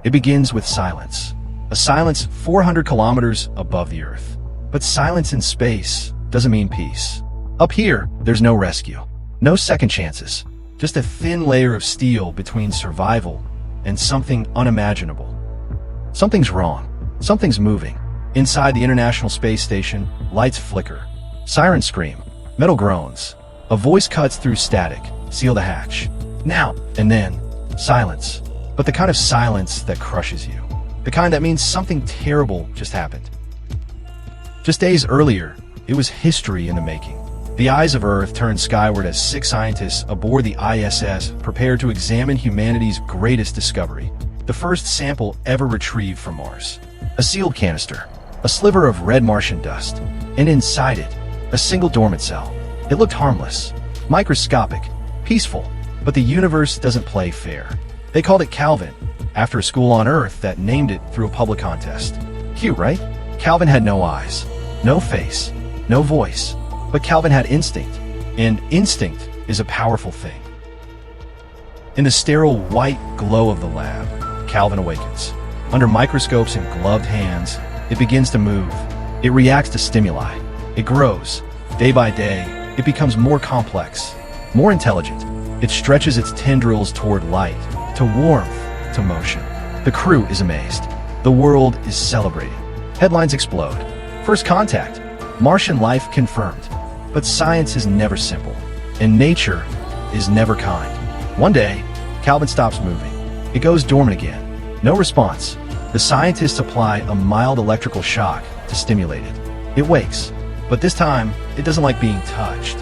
It begins with silence. A silence 400 kilometers above the Earth. But silence in space doesn't mean peace. Up here, there's no rescue. No second chances. Just a thin layer of steel between survival and something unimaginable. Something's wrong. Something's moving. Inside the International Space Station, lights flicker. Sirens scream. Metal groans. A voice cuts through static. Seal the hatch. Now and then, silence. But the kind of silence that crushes you. The kind that means something terrible just happened. Just days earlier, it was history in the making. The eyes of Earth turned skyward as 6 scientists aboard the ISS prepared to examine humanity's greatest discovery, the first sample ever retrieved from Mars. A sealed canister, a sliver of red Martian dust, and inside it, a single dormant cell. It looked harmless, microscopic, peaceful, but the universe doesn't play fair. They called it Calvin, after a school on Earth that named it through a public contest. Cute, right? Calvin had no eyes, no face, no voice, but Calvin had instinct, and instinct is a powerful thing. In the sterile white glow of the lab, Calvin awakens. Under microscopes and gloved hands, it begins to move. It reacts to stimuli. It grows. Day by day, it becomes more complex, more intelligent. It stretches its tendrils toward light, to warmth, to motion. The crew is amazed. The world is celebrating. Headlines explode. First contact. Martian life confirmed. But science is never simple, and nature is never kind. One day, Calvin stops moving. It goes dormant again. No response. The scientists apply a mild electrical shock to stimulate it. It wakes, but this time, it doesn't like being touched.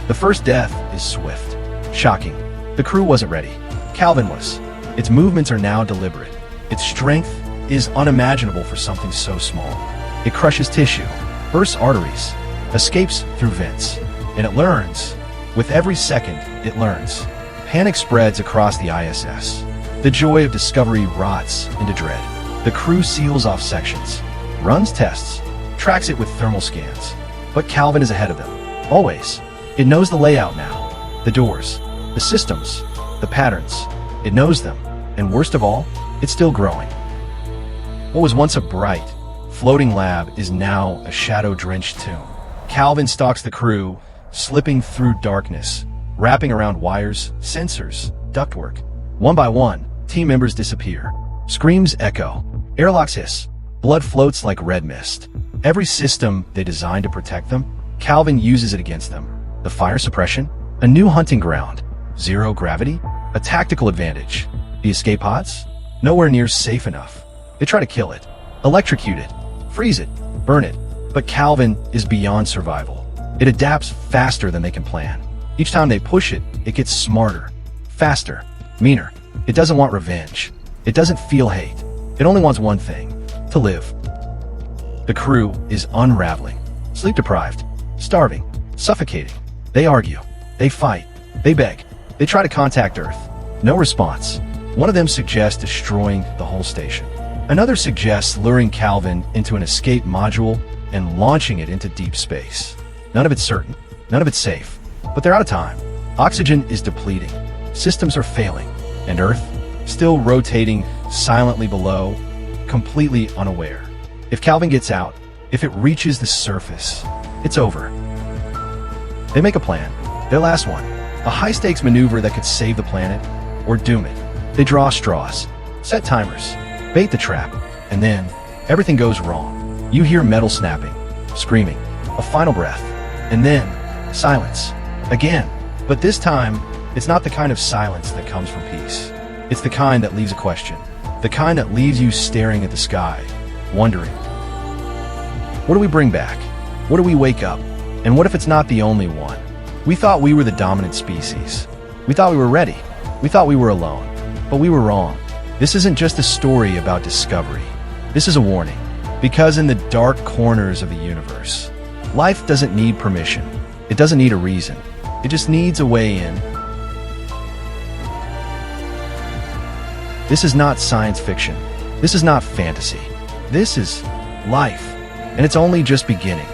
The first death is swift, shocking. The crew wasn't ready. Calvin was. Its movements are now deliberate. Its strength is unimaginable for something so small. It crushes tissue, bursts arteries, escapes through vents, and it learns. With every second, it learns. Panic spreads across the ISS. The joy of discovery rots into dread. The crew seals off sections, runs tests, tracks it with thermal scans. But Calvin is ahead of them, always. It knows the layout now, the doors, the systems, the patterns. It knows them, and worst of all, it's still growing. What was once a bright, floating lab is now a shadow-drenched tomb. Calvin stalks the crew, slipping through darkness, wrapping around wires, sensors, ductwork. One by one, team members disappear. Screams echo. Airlocks hiss. Blood floats like red mist. Every system they designed to protect them, Calvin uses it against them. The fire suppression, a new hunting ground. Zero gravity, a tactical advantage. The escape pods, nowhere near safe enough. They try to kill it, electrocute it, freeze it, burn it. But Calvin is beyond survival. It adapts faster than they can plan. Each time they push it, it gets smarter, faster, meaner. It doesn't want revenge. It doesn't feel hate. It only wants one thing, to live. The crew is unraveling, sleep-deprived, starving, suffocating. They argue, they fight, they beg. They try to contact Earth. No response. One of them suggests destroying the whole station. Another suggests luring Calvin into an escape module and launching it into deep space. None of it's certain, none of it's safe, but they're out of time. Oxygen is depleting, systems are failing, and Earth, still rotating silently below, completely unaware. If Calvin gets out, if it reaches the surface, it's over. They make a plan, their last one, a high-stakes maneuver that could save the planet or doom it. They draw straws, set timers, bait the trap, and then everything goes wrong. You hear metal snapping, screaming, a final breath, and then silence. Again. But this time, it's not the kind of silence that comes from peace. It's the kind that leaves a question. The kind that leaves you staring at the sky, wondering, what do we bring back? What do we wake up? And what if it's not the only one? We thought we were the dominant species. We thought we were ready. We thought we were alone. But we were wrong. This isn't just a story about discovery. This is a warning. Because in the dark corners of the universe, life doesn't need permission. It doesn't need a reason. It just needs a way in. This is not science fiction. This is not fantasy. This is life. And it's only just beginning.